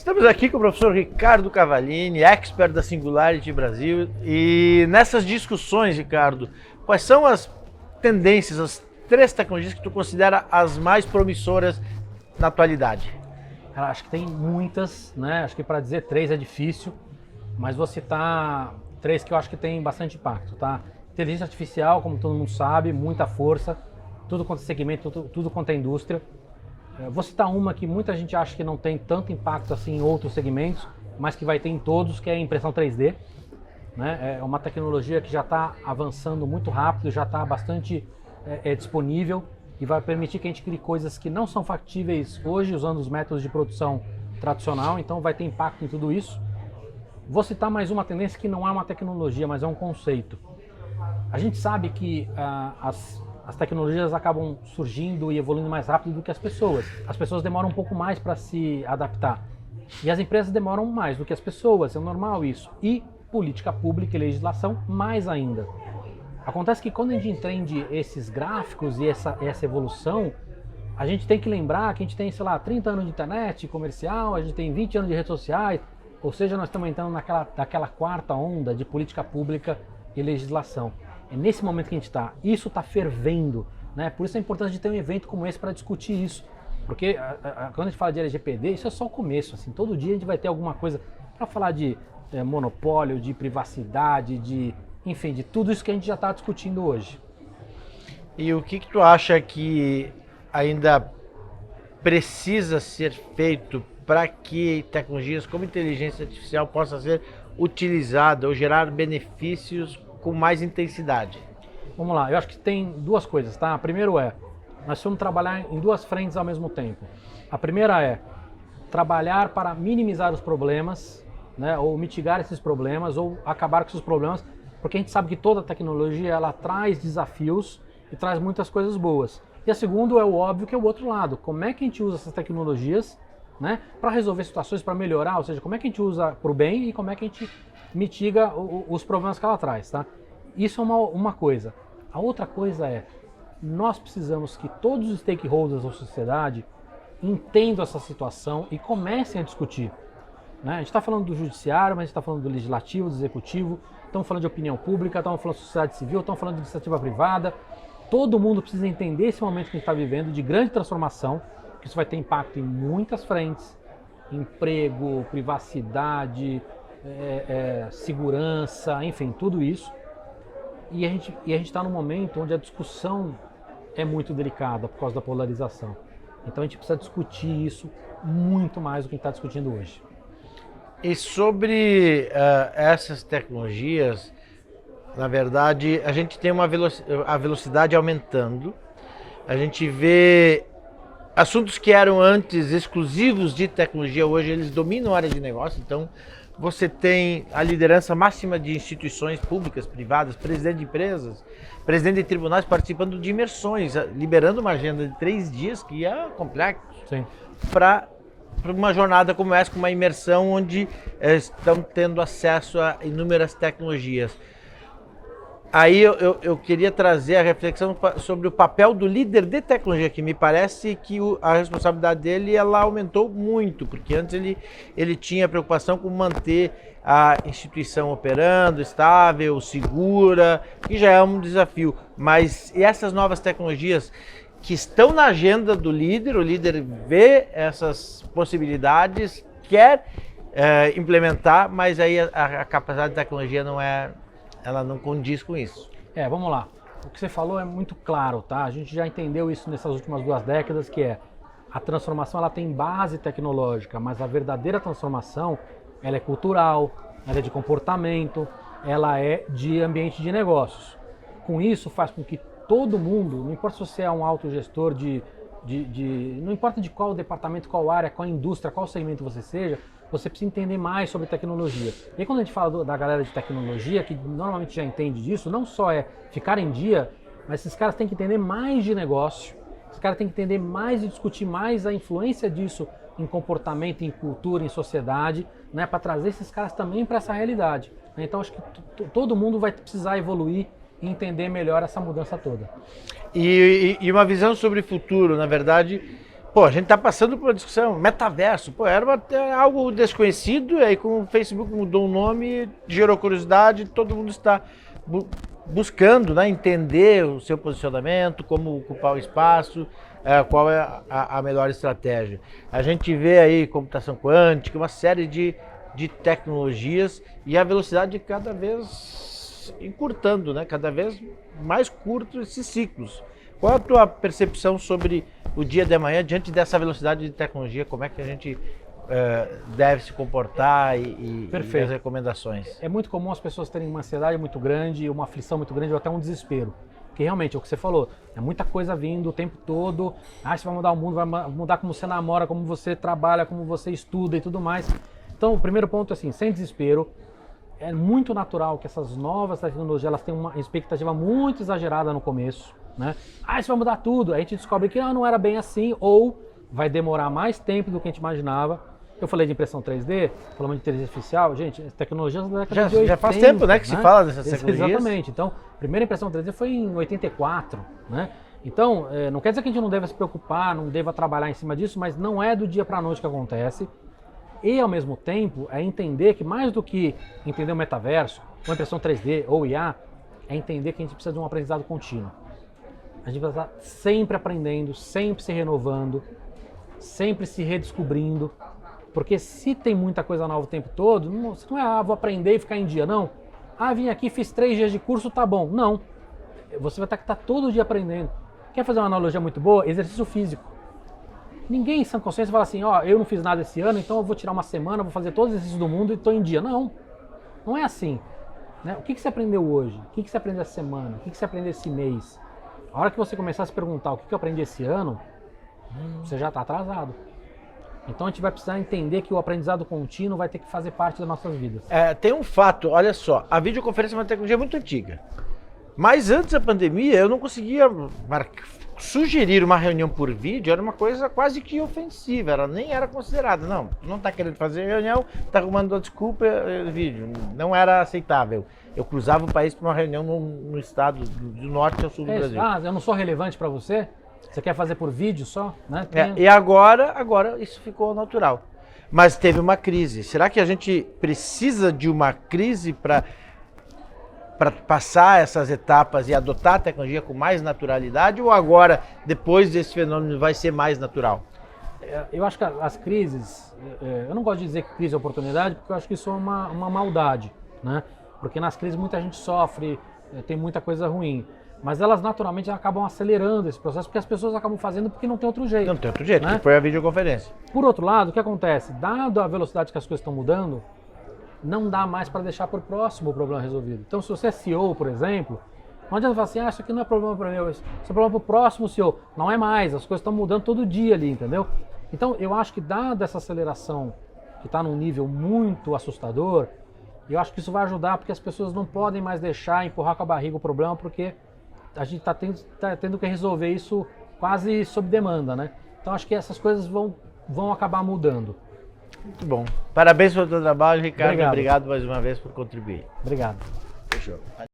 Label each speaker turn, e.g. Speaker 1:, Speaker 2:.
Speaker 1: Estamos aqui com o professor Ricardo Cavallini, expert da Singularity Brasil, e nessas discussões, Ricardo, quais são as tendências, as 3 tecnologias que tu considera as mais promissoras na atualidade?
Speaker 2: Cara, acho que tem muitas, né? Acho que para dizer 3 é difícil, mas vou citar 3 que eu acho que tem bastante impacto, tá? Inteligência artificial, como todo mundo sabe, muita força, tudo quanto é segmento, tudo quanto é indústria. Vou citar uma que muita gente acha que não tem tanto impacto assim em outros segmentos, mas que vai ter em todos, que é a impressão 3D. Né? É uma tecnologia que já está avançando muito rápido, já está bastante disponível e vai permitir que a gente crie coisas que não são factíveis hoje usando os métodos de produção tradicional, então vai ter impacto em tudo isso. Vou citar mais uma tendência que não é uma tecnologia, mas é um conceito. A gente sabe que as tecnologias acabam surgindo e evoluindo mais rápido do que as pessoas. As pessoas demoram um pouco mais para se adaptar. E as empresas demoram mais do que as pessoas, é normal isso. E política pública e legislação, mais ainda. Acontece que quando a gente entende esses gráficos e essa evolução, a gente tem que lembrar que a gente tem, sei lá, 30 anos de internet comercial, a gente tem 20 anos de redes sociais, ou seja, nós estamos entrando naquela quarta onda de política pública e legislação. É nesse momento que a gente está. Isso está fervendo, né? Por isso a importância de ter um evento como esse para discutir isso. Porque quando a gente fala de LGPD, isso é só o começo. Assim, todo dia a gente vai ter alguma coisa para falar de monopólio, de privacidade, enfim, de tudo isso que a gente já está discutindo hoje.
Speaker 1: E o que tu acha que ainda precisa ser feito para que tecnologias como inteligência artificial possam ser utilizadas ou gerar benefícios com mais intensidade?
Speaker 2: Vamos lá, eu acho que tem 2 coisas, tá? A primeiro nós vamos trabalhar em 2 frentes ao mesmo tempo. A primeira é trabalhar para minimizar os problemas, né? Ou mitigar esses problemas, ou acabar com esses problemas, porque a gente sabe que toda tecnologia ela traz desafios e traz muitas coisas boas. E a segunda é o óbvio, que é o outro lado. Como é que a gente usa essas tecnologias, né, para resolver situações, para melhorar, ou seja, como é que a gente usa para o bem e como é que a gente mitiga os problemas que ela traz, tá? Isso é uma coisa. A outra coisa nós precisamos que todos os stakeholders da sociedade entendam essa situação e comecem a discutir. Né? A gente está falando do judiciário, mas a gente está falando do legislativo, do executivo, estamos falando de opinião pública, estamos falando de sociedade civil, estamos falando de iniciativa privada. Todo mundo precisa entender esse momento que a gente está vivendo de grande transformação, que isso vai ter impacto em muitas frentes, emprego, privacidade, segurança, enfim, tudo isso. E a gente está num momento onde a discussão é muito delicada por causa da polarização. Então a gente precisa discutir isso muito mais do que a gente está discutindo hoje.
Speaker 1: E sobre essas tecnologias, na verdade, a gente tem a velocidade aumentando, a gente vê assuntos que eram antes exclusivos de tecnologia, hoje eles dominam a área de negócio, então você tem a liderança máxima de instituições públicas, privadas, presidente de empresas, presidente de tribunais participando de imersões, liberando uma agenda de 3 dias, que é complexo, para uma jornada como essa, com uma imersão onde estão tendo acesso a inúmeras tecnologias. Aí eu queria trazer a reflexão sobre o papel do líder de tecnologia, que me parece que a responsabilidade dele ela aumentou muito, porque antes ele tinha preocupação com manter a instituição operando, estável, segura, que já é um desafio. Mas e essas novas tecnologias que estão na agenda do líder, o líder vê essas possibilidades, quer implementar, mas aí a capacidade da tecnologia ela não condiz com isso.
Speaker 2: Vamos lá. O que você falou é muito claro, tá? A gente já entendeu isso nessas últimas 2 décadas, que a transformação ela tem base tecnológica, mas a verdadeira transformação ela é cultural, ela é de comportamento, ela é de ambiente de negócios. Com isso faz com que todo mundo, não importa se você é um autogestor não importa de qual departamento, qual área, qual indústria, qual segmento você seja, você precisa entender mais sobre tecnologia. E aí, quando a gente fala da galera de tecnologia, que normalmente já entende disso, não só ficar em dia, mas esses caras têm que entender mais de negócio, esses caras têm que entender mais e discutir mais a influência disso em comportamento, em cultura, em sociedade, né, para trazer esses caras também para essa realidade. Então acho que todo mundo vai precisar evoluir e entender melhor essa mudança toda.
Speaker 1: E uma visão sobre o futuro, na verdade, Pô, a gente tá passando por uma discussão, metaverso, pô, algo desconhecido, aí com o Facebook mudou o nome, gerou curiosidade, todo mundo está buscando, né, entender o seu posicionamento, como ocupar o espaço, qual é a melhor estratégia. A gente vê aí computação quântica, uma série de tecnologias e a velocidade cada vez encurtando, né, cada vez mais curtos esses ciclos. Qual a tua percepção sobre o dia de amanhã diante dessa velocidade de tecnologia? Como é que a gente deve se comportar e as recomendações?
Speaker 2: É muito comum as pessoas terem uma ansiedade muito grande, uma aflição muito grande ou até um desespero. Porque realmente, é o que você falou, é muita coisa vindo o tempo todo. Você vai mudar o mundo, vai mudar como você namora, como você trabalha, como você estuda e tudo mais. Então, o primeiro ponto é assim, sem desespero. É muito natural que essas novas tecnologias elas tenham uma expectativa muito exagerada no começo, né? Isso vai mudar tudo. Aí a gente descobre que não era bem assim ou vai demorar mais tempo do que a gente imaginava. Eu falei de impressão 3D, falamos de inteligência artificial. Gente, tecnologias da década de 80.
Speaker 1: Já faz tempo, né, que se fala dessas tecnologias.
Speaker 2: Exatamente. Então, a primeira impressão 3D foi em 84, né? Então, não quer dizer que a gente não deva se preocupar, não deva trabalhar em cima disso, mas não é do dia para a noite que acontece. E, ao mesmo tempo, é entender que mais do que entender o metaverso, ou impressão 3D, ou IA, é entender que a gente precisa de um aprendizado contínuo. A gente precisa estar sempre aprendendo, sempre se renovando, sempre se redescobrindo. Porque se tem muita coisa nova o tempo todo, não é, vou aprender e ficar em dia, não. Vim aqui, fiz 3 dias de curso, tá bom. Não. Você vai ter que estar todo dia aprendendo. Quer fazer uma analogia muito boa? Exercício físico. Ninguém em sã consciência fala assim, eu não fiz nada esse ano, então eu vou tirar uma semana, vou fazer todos os exercícios do mundo e estou em dia. Não, não é assim. Né? O que você aprendeu hoje? O que você aprendeu essa semana? O que você aprendeu esse mês? A hora que você começar a se perguntar o que eu aprendi esse ano, você já está atrasado. Então a gente vai precisar entender que o aprendizado contínuo vai ter que fazer parte das nossas vidas.
Speaker 1: Tem um fato, olha só, a videoconferência é uma tecnologia muito antiga. Mas antes da pandemia eu não conseguia sugerir uma reunião por vídeo, era uma coisa quase que ofensiva, ela nem era considerada. Não está querendo fazer reunião, está arrumando desculpa, vídeo. Não era aceitável. Eu cruzava o país para uma reunião no estado do norte ao sul do Brasil.
Speaker 2: Eu não sou relevante para você? Você quer fazer por vídeo só? Né?
Speaker 1: E agora isso ficou natural. Mas teve uma crise. Será que a gente precisa de uma crise para passar essas etapas e adotar a tecnologia com mais naturalidade, ou agora, depois desse fenômeno, vai ser mais natural?
Speaker 2: Eu acho que as crises, eu não gosto de dizer que crise é oportunidade, porque eu acho que isso é uma maldade, né? Porque nas crises muita gente sofre, tem muita coisa ruim, mas elas naturalmente acabam acelerando esse processo, porque as pessoas acabam fazendo porque não tem outro jeito.
Speaker 1: Não tem outro jeito,
Speaker 2: né?
Speaker 1: Que foi a videoconferência.
Speaker 2: Por outro lado, o que acontece? Dado a velocidade que as coisas estão mudando, não dá mais para deixar para o próximo o problema resolvido. Então, se você é CEO, por exemplo, não adianta falar assim, isso aqui não é problema para mim, isso é problema para o próximo CEO. Não é mais, as coisas estão mudando todo dia ali, entendeu? Então, eu acho que dada essa aceleração que está num nível muito assustador, eu acho que isso vai ajudar, porque as pessoas não podem mais deixar empurrar com a barriga o problema, porque a gente está tendo que resolver isso quase sob demanda, né? Então, acho que essas coisas vão acabar mudando.
Speaker 1: Muito bom. Parabéns pelo teu trabalho, Ricardo. Obrigado mais uma vez por contribuir.
Speaker 2: Obrigado.
Speaker 1: Fechou.